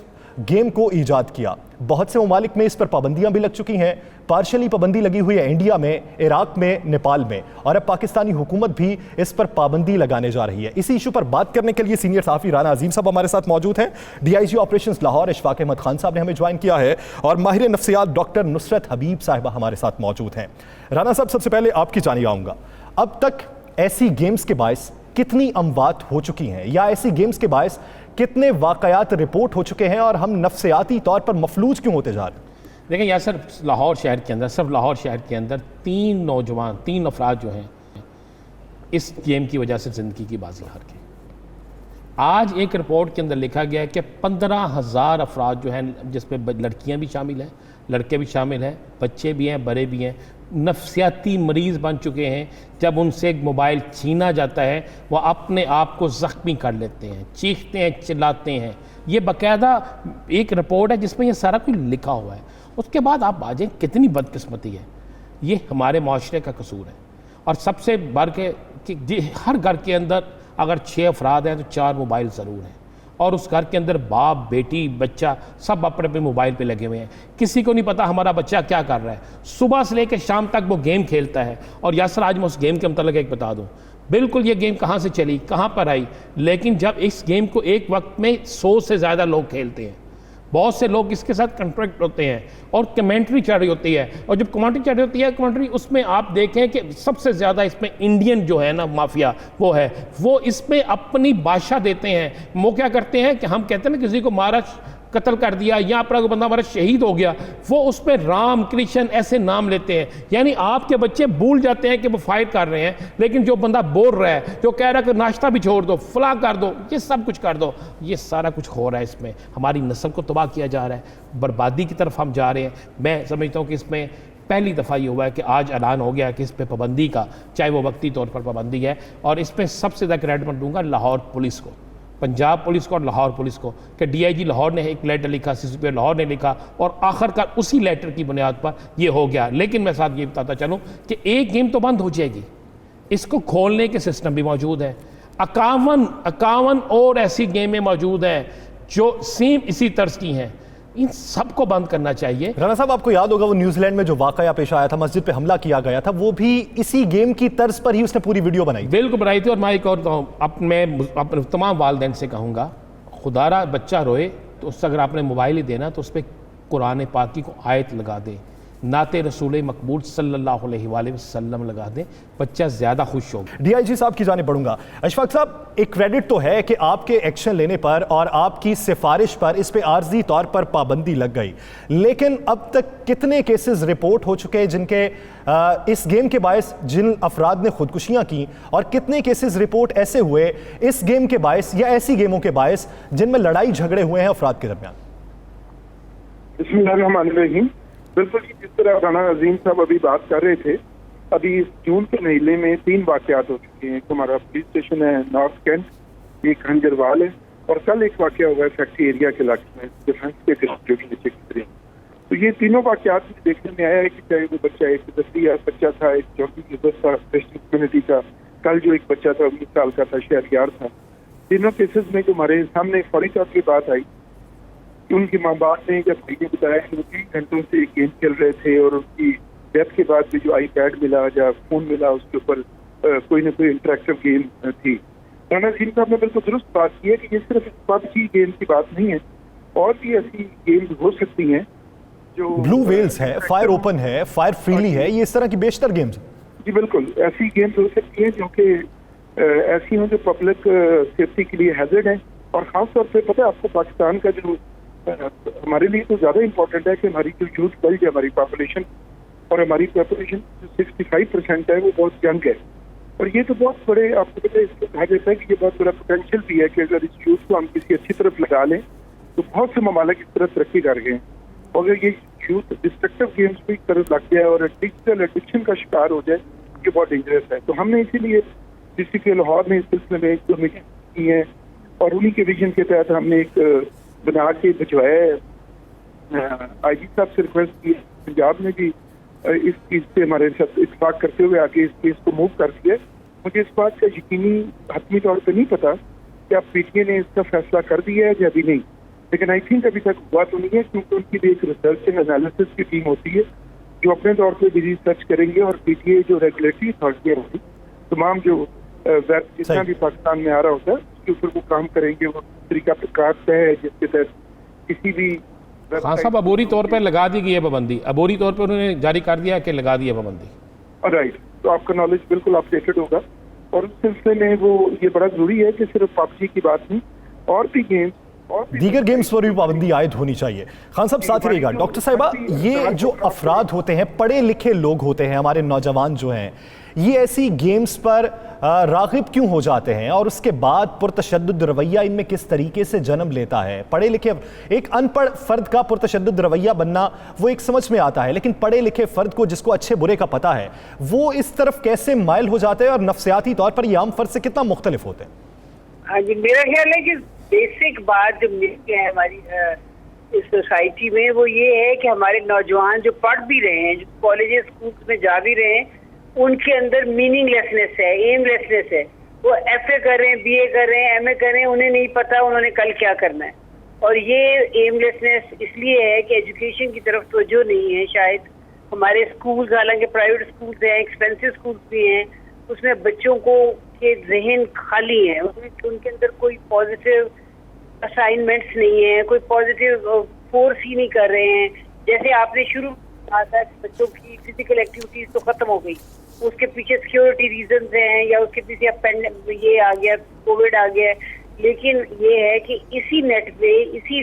गेम को ईजाद किया। बहुत से ममालिक में इस पर पाबंदियां भी लग चुकी हैं। पार्शली पाबंदी लगी हुई है इंडिया में, इराक में, नेपाल में, और अब पाकिस्तानी हुकूमत भी इस पर पाबंदी लगाने जा रही है। इसी इशू पर बात करने के लिए सीनियर सहाफ़ी राना अजीम साहब हमारे साथ मौजूद हैं। DIG ऑपरेशंस लाहौर इशफाक अहमद खान साहब ने हमें ज्वाइन किया है, और माहिर नफ्सियात डॉक्टर नुसरत हबीब साहिबा हमारे साथ मौजूद हैं। राना साहब, सबसे पहले आपकी जानिब आऊँगा, अब तक ऐसी गेम्स के बायस कितनी अमवात हो चुकी हैं, या ऐसी गेम्स के बायस कितने वाकयात रिपोर्ट हो चुके हैं, और हम नफ्सियाती तौर पर मफलूज क्यों होते जा रहे हैं? देखें यार, सिर्फ लाहौर शहर के अंदर, सिर्फ लाहौर शहर के अंदर 3 अफराद जो हैं इस गेम की वजह से ज़िंदगी की बाजी हार गए। आज एक रिपोर्ट के अंदर लिखा गया है कि 15,000 अफराद जो हैं, जिसमें लड़कियां भी शामिल हैं, लड़के भी शामिल हैं, बच्चे भी हैं, बड़े भी हैं, नफ्सियाती मरीज़ बन चुके हैं। जब उनसे एक मोबाइल छीना जाता है वह अपने आप को ज़ख्मी कर लेते हैं, चीखते हैं, चिल्लाते हैं। ये बाकायदा एक रिपोर्ट है जिसमें ये सारा कुछ लिखा हुआ है। उसके बाद आप आ जाएं, कितनी बदकिस्मती है, ये हमारे माशरे का कसूर है। और सबसे बढ़ के कि हर घर के अंदर अगर 6 अफराद हैं तो 4 मोबाइल ज़रूर हैं, और उस घर के अंदर बाप, बेटी, बच्चा सब अपने अपने मोबाइल पे लगे हुए हैं। किसी को नहीं पता हमारा बच्चा क्या कर रहा है। सुबह से लेकर शाम तक वो गेम खेलता है। और यासर, आज मैं उस गेम के मतलब एक बता दूं, बिल्कुल ये गेम कहाँ से चली, कहाँ पर आई, लेकिन जब इस गेम को एक वक्त में 100 से ज़्यादा लोग खेलते हैं, बहुत से लोग इसके साथ कॉन्ट्रैक्ट होते हैं, और कमेंट्री चल रही होती है, और जब कमेंट्री चल रही होती है, कमेंट्री उसमें आप देखें कि सबसे ज़्यादा इसमें इंडियन जो है ना माफिया वो है, वो इसमें अपनी बादशाह देते हैं। वो क्या करते हैं कि हम कहते हैं ना किसी को मारा, कत्ल कर दिया, या अपना कोई बंदा हमारा शहीद हो गया, वो उसमें राम, कृष्ण ऐसे नाम लेते हैं। यानी आपके बच्चे भूल जाते हैं कि वो फाइट कर रहे हैं, लेकिन जो बंदा बोल रहा है, जो कह रहा है कि नाश्ता भी छोड़ दो, फला कर दो, ये सब कुछ कर दो, ये सारा कुछ हो रहा है। इसमें हमारी नस्ल को तबाह किया जा रहा है, बर्बादी की तरफ हम जा रहे हैं। मैं समझता हूँ कि इसमें पहली दफ़ा ये हुआ है कि आज ऐलान हो गया कि इस पर पाबंदी का, चाहे वो वक्ती तौर पर पाबंदी है। और इस पर सबसे ज़्यादा क्रेडिट मैं दूंगा लाहौर पुलिस को, पंजाब पुलिस को और लाहौर पुलिस को, कि DIG लाहौर ने एक लेटर लिखा, CCP लाहौर ने लिखा, और आखिरकार उसी लेटर की बुनियाद पर ये हो गया। लेकिन मैं साथ ये बताता चलूँ कि एक गेम तो बंद हो जाएगी, इसको खोलने के सिस्टम भी मौजूद है। 51 और ऐसी गेमें मौजूद हैं जो सेम इसी तर्ज की हैं। इन सबको बंद करना चाहिए। राना साहब, आपको याद होगा वो न्यूजीलैंड में जो वाकया पेश आया था, मस्जिद पे हमला किया गया था, वो भी इसी गेम की तर्ज पर ही उसने पूरी वीडियो बनाई, बिल्कुल बनाई थी। और मैं एक और मैं अपने तमाम वालिदैन से कहूँगा, खुदारा बच्चा रोए तो उससे अगर आपने मोबाइल ही देना तो उस पर कुरान पाक की को आयत लगा दे, नाते रसूल मकबूल सल्लल्लाहु अलैहि वसल्लम लगा दें, बच्चा ज़्यादा खुश होगा। DIG साहब की जाने पढ़ूंगा। अशफाक साहब, एक क्रेडिट तो है कि आपके एक्शन लेने पर और आपकी सिफारिश पर इस पे आर्जी तौर पर पाबंदी लग गई, लेकिन अब तक कितने केसेस रिपोर्ट हो चुके हैं जिनके इस गेम के बायस जिन अफराद ने खुदकुशियां की, और कितने केसेस रिपोर्ट ऐसे हुए इस गेम के बायस या ऐसी गेमों के बायस जिनमें लड़ाई झगड़े हुए हैं अफराद के दरमियान? बिस्मिल्लाहिर्रहमानिर्रहीम। बिल्कुल जिस तरह राना अजीम साहब अभी बात कर रहे थे, अभी इस जून के महीने में 3 वाकयात हो चुके हैं। एक हमारा पुलिस स्टेशन है नॉर्थ कैंट, एक खंजरवाल है, और कल एक वाक़या हुआ है फैक्ट्री एरिया के इलाके में डिफेंस के जो कि नीचे गिरे। तो ये तीनों वाक़यात में देखने में आया है कि चाहे वो बच्चा एक 10 बच्चा था, एक 34 था वेस्टर्न कम्युनिटी का, कल जो एक बच्चा था 19 साल का था, शहरियार था। तीनों केसेस में जो हमारे सामने फौरी तौर पर बात आई कि उनके माँ बाप ने या भाई ने बताया कि वो 3 घंटों से गेम खेल रहे थे और उनकी डेथ के बाद भी जो iPad मिला या फोन मिला उसके ऊपर कोई ना कोई इंटरेक्टिव गेम थी। राना अजीम साहब ने बिल्कुल दुरुस्त बात की है कि ये सिर्फ PUBG गेम की बात नहीं है, और भी ऐसी गेम्स हो सकती हैं जो ब्लू वेल्स है, फायर ओपन है, फायर फ्रीली है, ये इस तरह की बेशतर गेम्स। जी बिल्कुल, ऐसी गेम्स हो सकती हैं जो कि ऐसी हों जो पब्लिक सेफ्टी के लिए हैजर्ड है। और ख़ास तौर पे पता है आपको पाकिस्तान का जो हमारे लिए तो ज़्यादा इम्पोर्टेंट है कि हमारी जो यूथ बल्ज है, हमारी पॉपुलेशन और हमारी पॉपुलेशन 65% है वो बहुत यंग है। और ये तो बहुत बड़े आपको पता है इसको कहा जाता है कि ये बहुत बड़ा पोटेंशियल भी है कि अगर इस यूथ को हम किसी अच्छी तरफ लगा लें तो बहुत से ममालिक इस तरफ तरक्की कर गए हैं। और अगर ये यूथ डिस्ट्रक्टिव गेम्स की तरफ लग जाए और डिजिटल एडिक्शन का शिकार हो जाए, ये बहुत डेंजरस है। तो हमने इसीलिए DCP लाहौर ने इस सिलसिले में एक दो मीटिंग की है और उन्हीं के विजन के तहत हमने एक बना के भिजवाया है। IG साहब से रिक्वेस्ट की, पंजाब ने भी इस चीज़ से हमारे साथ इत्तेफाक करते हुए आगे इस केस को मूव कर दिया। मुझे इस बात का यकीनी हतमी तौर पर नहीं पता कि अब PTA ने इसका फैसला कर दिया है या अभी नहीं, लेकिन आई थिंक अभी तक हुआ तो नहीं है, क्योंकि उनकी भी एक रिसर्च एंड एनालिसिस की टीम होती है जो अपने तौर पर भी रिसर्च करेंगे और PTA जो रेगुलेटरी अथॉरिटी होती तमाम जो जितना भी पाकिस्तान में आ रहा होता है उसके ऊपर वो काम करेंगे। वो तरीका प्रकार तय है जिसके तहत किसी भी खान साहब अबोरी तौर पर लगा दी गई है पाबंदी, अबोरी तौर पर उन्होंने जारी कर दिया कि लगा दी है पाबंदी। राइट, तो आपका नॉलेज बिल्कुल अपडेटेड होगा और उस सिलसिले में वो ये बड़ा जरूरी है कि सिर्फ PUBG की बात नहीं, और भी गेम्स और दीगर गेम्स पर भी पाबंदी आयद होनी चाहिए। खान साहब साथ ही रहेगा। डॉक्टर साहिबा, ये जो अफराद होते हैं, पढ़े लिखे लोग होते हैं, हमारे नौजवान जो हैं, ये ऐसी गेम्स पर राग़िब क्यों हो जाते हैं और उसके बाद पुरतशद्दुद रवैया इनमें किस तरीके से जन्म लेता है? पढ़े लिखे एक अनपढ़ फर्द का पुरतशद्दुद रवैया बनना वो एक समझ में आता है, लेकिन पढ़े लिखे फर्द को जिसको अच्छे बुरे का पता है वो इस तरफ कैसे माइल हो जाते हैं और नफ्सियाती तौर पर ये आम फर्द से कितना मुख्तलिफ होते हैं? हाँ जी, मेरा ख्याल है कि बेसिक बात जो मिलती है हमारी इस सोसाइटी में वो ये है कि हमारे नौजवान जो पढ़ भी रहे हैं, जो कॉलेजेस स्कूल में जा भी रहे हैं, उनके अंदर मीनिंगलेसनेस है, एमलेसनेस है। वो FA कर रहे हैं, BA कर रहे हैं, MA कर रहे हैं, उन्हें नहीं पता उन्होंने कल क्या करना है। और ये एमलेसनेस इसलिए है कि एजुकेशन की तरफ तवज्जो नहीं है। शायद हमारे स्कूल्स, हालांकि प्राइवेट स्कूल्स हैं, एक्सपेंसिव स्कूल्स भी हैं, उसमें बच्चों को के जहन खाली हैं, उनके अंदर कोई पॉजिटिव असाइनमेंट्स नहीं है, कोई पॉजिटिव फोर्स ही नहीं कर रहे हैं। जैसे आपने शुरू कहा था कि बच्चों की फिजिकल एक्टिविटीज तो खत्म हो गई, उसके पीछे सिक्योरिटी रीजंस हैं या उसके पीछे अब ये आ गया, कोविड आ गया, लेकिन ये है कि इसी नेट पे, इसी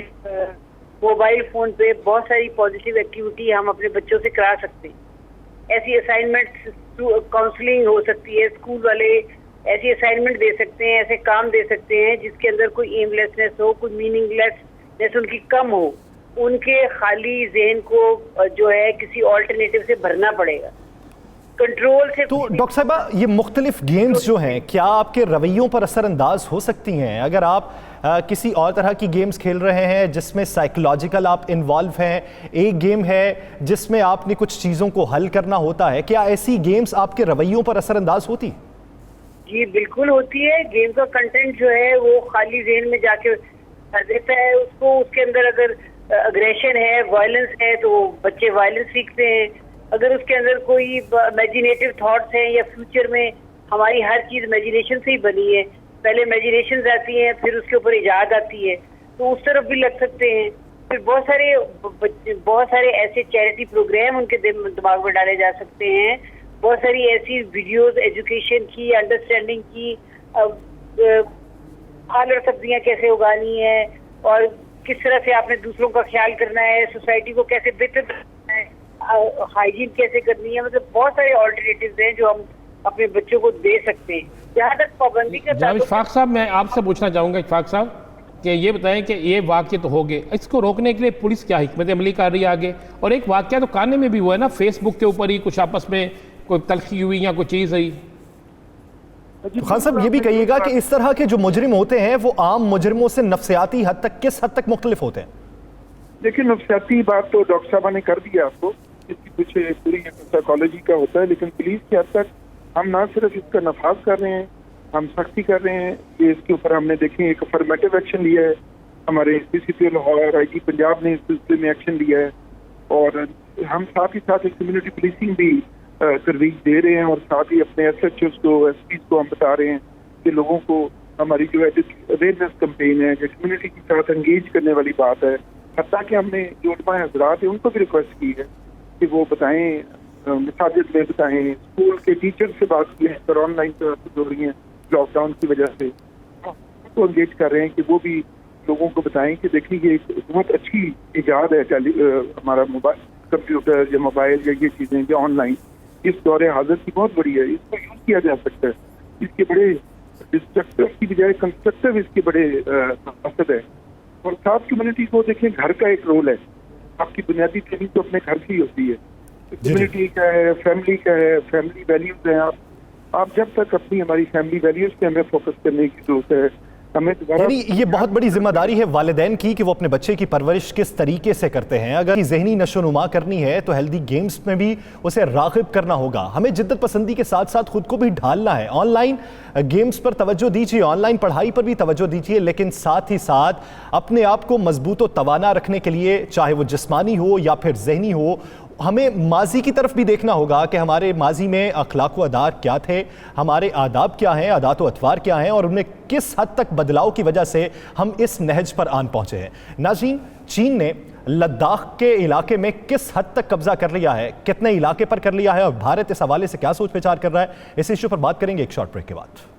मोबाइल फोन पे बहुत सारी पॉजिटिव एक्टिविटी हम अपने बच्चों से करा सकते हैं। ऐसी असाइनमेंट्स, काउंसलिंग हो सकती है, स्कूल वाले ऐसी असाइनमेंट दे सकते हैं, ऐसे काम दे सकते हैं जिसके अंदर कोई एमलेसनेस हो, कोई मीनिंगलेसनेस उनकी कम हो। उनके खाली जहन को जो है किसी ऑल्टरनेटिव से भरना पड़ेगा, कंट्रोल से। तो डॉक्टर साहिबा, ये मुख्तलिफ गेम्स जो हैं क्या आपके रवैयों पर असरअंदाज हो सकती हैं? अगर आप किसी और तरह की गेम्स खेल रहे हैं जिसमें साइकोलॉजिकल आप इन्वॉल्व हैं, एक गेम है जिसमें आपने कुछ चीज़ों को हल करना होता है, क्या ऐसी गेम्स आपके रवैयों पर असरअंदाज होती? जी बिल्कुल होती है। गेम का कंटेंट जो है वो खाली जहन में जाके भर देता है उसको। उसके अंदर अगर अग्रेशन है, वायलेंस है, तो बच्चे वायलेंस सीखते हैं। अगर उसके अंदर कोई इमेजिनेटिव थॉट्स हैं या फ्यूचर में, हमारी हर चीज़ इमेजिनेशन से ही बनी है, पहले इमेजिनेशन आती हैं फिर उसके ऊपर इजाद आती है, तो उस तरफ भी लग सकते हैं। फिर बहुत सारे ऐसे चैरिटी प्रोग्राम उनके दिमाग में डाले जा सकते हैं। बहुत सारी ऐसी वीडियोस एजुकेशन की, अंडरस्टैंडिंग की, फल और सब्जियां कैसे उगानी है और किस तरह से आपने दूसरों का ख्याल करना है, सोसाइटी को कैसे बेहतर करना है, हाइजीन कैसे करनी है, मतलब बहुत सारे ऑल्टरनेटिव्स हैं जो हम अपने बच्चों को दे सकते हैं। जहाँ तक पाबंदी का इशफाक साहब, मैं आपसे पूछना चाहूँगा इशफाक साहब कि ये बताएं कि ये वाक़या तो हो गए, इसको रोकने के लिए पुलिस क्या हिकमत अमली कर रही है आगे? और एक वाक़या तो काने में भी हुआ है ना, फेसबुक के ऊपर ही कुछ आपस में कोई तलखी हुई या कोई चीज़ हुई। तो खान साहब ये भी कहिएगा कि इस तरह के जो मुजरिम होते हैं वो आम मुजरिमों से नफ्सियाती हद तक किस हद तक मुख्तलिफ होते हैं? देखिए, नफ्सियाती बात तो डॉक्टर साहब ने कर दिया आपको, इसकी पीछे पूरी साइकोलॉजी का होता है, लेकिन पुलिस की हद तक हम ना सिर्फ इसका नफाज कर रहे हैं, हम सख्ती कर रहे हैं कि इसके ऊपर हमने देखें एक अफर्मेटिव एक्शन लिया है, हमारे CCP लाहौर IG पंजाब ने इस सिलसिले में एक्शन लिया है, और हम साथ ही साथ एक कम्युनिटी पुलिसिंग भी तरवीज दे रहे हैं, और साथ ही अपने SHOs को SPs को हम बता रहे हैं कि लोगों को हमारी जो अवेयरनेस कैंपेन है, जो कम्युनिटी के साथ एंगेज करने वाली बात है, हत्ता कि हमने जो उलमा हज़रात हैं उनको भी रिक्वेस्ट की है कि वो बताएं, मसाजिद में बताएं, स्कूल के टीचर से बात की है, पर ऑनलाइन क्लासेस हो रही हैं लॉकडाउन की वजह से, तो एंगेज कर रहे हैं कि वो भी लोगों को बताएं कि देखिए ये एक बहुत अच्छी इजाद है, हमारा मोबाइल कंप्यूटर या मोबाइल या ये चीज़ें या ऑनलाइन इस दौरे हाजिर की बहुत बड़ी है, इसको यूज किया जा सकता है, इसके बड़े डिस्ट्रक्टिव की बजाय कंस्ट्रक्टिव इसके बड़े मकसद है। और साथ कम्युनिटी को देखें, घर का एक रोल है, आपकी बुनियादी ट्रेनिंग तो अपने घर से ही होती है, कम्युनिटी का है, फैमिली का है, फैमिली वैल्यूज हैं। आप जब तक अपनी हमारी फैमिली वैल्यूज पे हमें फोकस करने की जरूरत है, यानी ये बहुत बड़ी जिम्मेदारी है वालिदैन की कि वो अपने बच्चे की परवरिश किस तरीके से करते हैं। अगर ज़हनी नशोनुमा करनी है तो हेल्दी गेम्स में भी उसे राग़िब करना होगा। हमें जिद्दत पसंदी के साथ साथ खुद को भी ढालना है। ऑनलाइन गेम्स पर तवज्जो दीजिए, ऑनलाइन पढ़ाई पर भी तवज्जो दीजिए, लेकिन साथ ही साथ अपने आप को मजबूत व तवाना रखने के लिए, चाहे वो जिस्मानी हो या फिर ज़हनी हो, हमें माजी की तरफ भी देखना होगा कि हमारे माजी में अखलाक व अदात क्या थे, हमारे आदाब क्या हैं, आदात व अतवार क्या हैं, और उन्हें किस हद तक बदलाव की वजह से हम इस नहज पर आन पहुंचे हैं। नाज़रीन, चीन ने लद्दाख के इलाके में किस हद तक कब्जा कर लिया है, कितने इलाके पर कर लिया है, और भारत इस हवाले से क्या सोच विचार कर रहा है, इस इशू पर बात करेंगे एक शॉर्ट ब्रेक के बाद।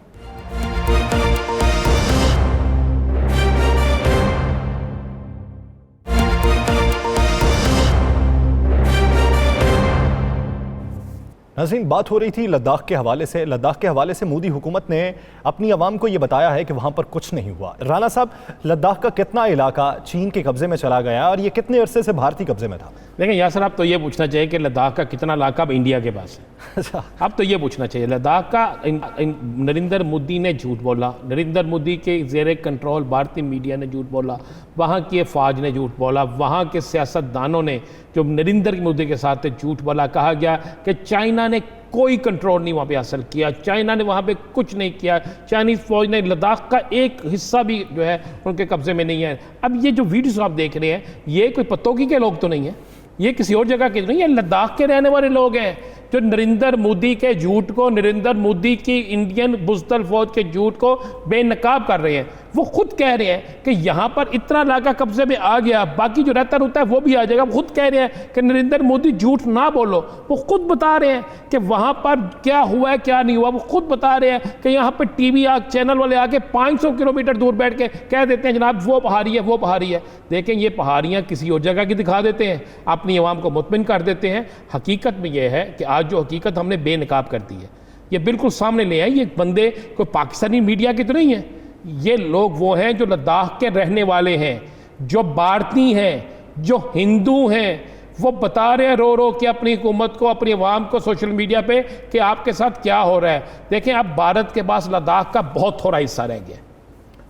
नाज़रीन, बात हो रही थी लद्दाख के हवाले से। लद्दाख के हवाले से मोदी हुकूमत ने अपनी आवाम को ये बताया है कि वहाँ पर कुछ नहीं हुआ। राना साहब, लद्दाख का कितना इलाका चीन के कब्ज़े में चला गया और ये कितने अरसे से भारतीय कब्ज़े में था? लेकिन यासर, आप तो ये पूछना चाहिए कि लद्दाख का कितना इलाका अब इंडिया के पास है। अब तो ये पूछना चाहिए। लद्दाख का नरेंद्र मोदी ने झूठ बोला, नरेंद्र मोदी के ज़ेरे कंट्रोल भारतीय मीडिया ने झूठ बोला, वहाँ की फ़ौज ने झूठ बोला, वहाँ के सियासतदानों ने जो नरेंद्र मोदी के साथ झूठ बोला। कहा गया कि चाइना ने कोई कंट्रोल नहीं वहाँ पे हासिल किया, चाइना ने वहाँ पे कुछ नहीं किया, चाइनीज़ फौज ने लद्दाख का एक हिस्सा भी जो है उनके कब्जे में नहीं है। अब ये जो वीडियोस आप देख रहे हैं, ये कोई पतोकी के लोग तो नहीं है, ये किसी और जगह के नहीं है, लद्दाख के रहने वाले लोग हैं जो नरेंद्र मोदी के झूठ को, नरेंद्र मोदी की इंडियन बुज़दल फौज के झूठ को बेनकाब कर रहे हैं। वो खुद कह रहे हैं कि यहाँ पर इतना इलाका कब्जे में आ गया, बाकी जो रहता रहता है वो भी आ जाएगा। वो खुद कह रहे हैं कि नरेंद्र मोदी झूठ ना बोलो। वो खुद बता रहे हैं कि वहाँ पर क्या हुआ है क्या नहीं हुआ। वो खुद बता रहे हैं कि यहाँ पर TV चैनल वाले आके 500 किलोमीटर दूर बैठ के कह देते हैं जनाब वो पहाड़ी है, वो पहाड़ी है। देखें, ये पहाड़ियाँ किसी और जगह की दिखा देते हैं, अपनी आवाम को मुतमिन कर देते हैं। हकीकत में ये है कि आज जो हकीकत हमने बेनकाब कर दी है, ये बिल्कुल सामने ले आए। ये बंदे कोई पाकिस्तानी मीडिया के तो नहीं है, ये लोग वो हैं जो लद्दाख के रहने वाले हैं, जो भारतीय हैं, जो हिंदू हैं। वो बता रहे हैं रो रो के अपनी हुकूमत को, अपनी आवाम को सोशल मीडिया पे कि आपके साथ क्या हो रहा है। देखें, अब भारत के पास लद्दाख का बहुत थोड़ा हिस्सा रह गया।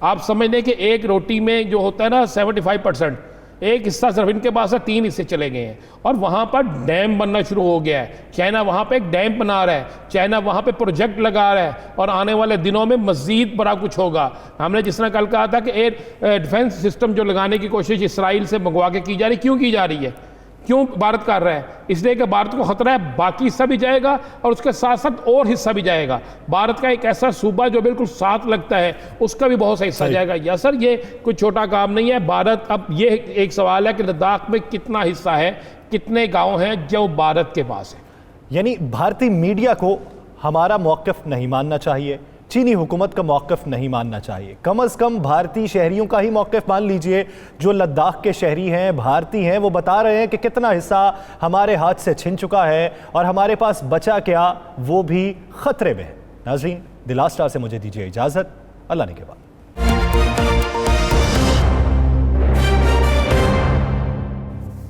आप समझ लें कि एक रोटी में जो होता है ना 75%, एक हिस्सा सिर्फ इनके पास है, 3 हिस्से चले गए हैं। और वहाँ पर डैम बनना शुरू हो गया है। चाइना वहाँ पे एक डैम बना रहा है, चाइना वहाँ पे प्रोजेक्ट लगा रहा है, और आने वाले दिनों में मज़ीद बड़ा कुछ होगा। हमने जिस तरह कल कहा था कि एयर डिफेंस सिस्टम जो लगाने की कोशिश इसराइल से मंगवा के की जा रही, क्यों की जा रही है, क्यों भारत कर रहा है? इसलिए कि भारत को खतरा है, बाकी हिस्सा भी जाएगा और उसके साथ साथ और हिस्सा भी जाएगा। भारत का एक ऐसा सूबा जो बिल्कुल साथ लगता है, उसका भी बहुत सा हिस्सा जाएगा। या सर, ये कोई छोटा काम नहीं है। भारत, अब ये एक सवाल है कि लद्दाख में कितना हिस्सा है, कितने गांव हैं जो भारत के पास है। यानी भारतीय मीडिया को हमारा मौक़िफ़ नहीं मानना चाहिए, चीनी हुकूमत का मौक़िफ़ नहीं मानना चाहिए। कम से कम भारतीय शहरियों का ही मौक़िफ़ मान लीजिए। जो लद्दाख के शहरी हैं, भारतीय हैं, वो बता रहे हैं कि कितना हिस्सा हमारे हाथ से छिन चुका है और हमारे पास बचा क्या, वो भी ख़तरे में है। नाज़रीन, द लास्ट स्टार से मुझे दीजिए इजाज़त। अल्लाह ने के बाद।